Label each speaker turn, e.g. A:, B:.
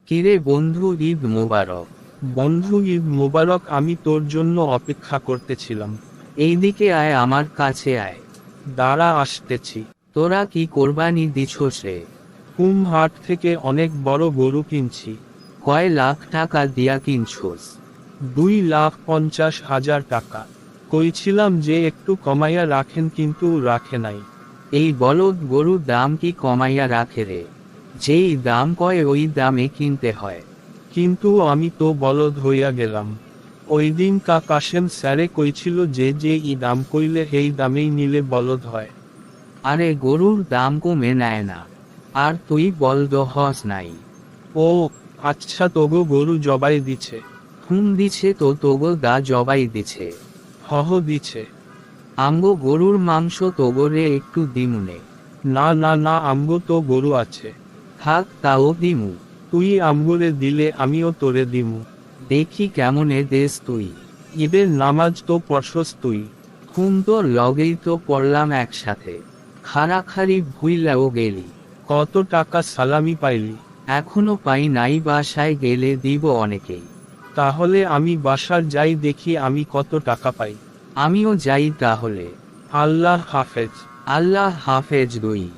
A: কিরে বন্ধু, ঈদ মোবারক।
B: বন্ধু, ঈদ মোবারক। আমি তোর জন্য অপেক্ষা করতেছিলাম।
A: এইদিকে আয়, আমার কাছে আয়।
B: দাঁড়া, আসতেছি।
A: তোরা কি কোরবানি দিছস রে?
B: হাট থেকে অনেক বড় গরু কিনছি।
A: কয় লাখ টাকা দিয়া কিনছস?
B: 2,50,000 টাকা। কইছিলাম যে একটু কমাইয়া রাখেন, কিন্তু রাখে নাই।
A: এই বলদ গরুর দাম কি কমাইয়া রাখে রে? যেই দাম কয় ওই দামে কিনতে হয়।
B: কিন্তু আমি তো বলদ হইয়া গেলাম। ওই দিন কাশেম স্যারে কইছিল যে যে ই দাম কইলে এই দামেই নিলে বলদ হয়।
A: আরে গরুর দাম কমে নেয় না। আর তুই বলদ হস নাই।
B: ও আচ্ছা, তবু গরু জবাই দিছে?
A: দিছে তো, তোগো দা জবাই দিছে।
B: হহ দিছে।
A: আমগো গরুর মাংস তোগরে একটু দিমুনে।
B: না না না, আমগো তো গরু আছে।
A: থাক, তাও দিমু।
B: তুই আমগুলে দিলে আমিও তোরে দিমু।
A: দেখি কেমনে দেশ তুই।
B: ঈদের নামাজ তো পড়ছস তুই?
A: তোর লগেই তো পড়লাম একসাথে। খাড়াখাড়ি ভুইলাও গেলি।
B: কত টাকা সালামি পাইলি?
A: এখনো পাই নাই, বাসায় গেলে দিব অনেকেই।
B: তাহলে আমি বাসার যাই, দেখি আমি কত টাকা পাই।
A: আমিও যাই তাহলে।
B: আল্লাহ হাফেজ।
A: আল্লাহ হাফেজ দুই।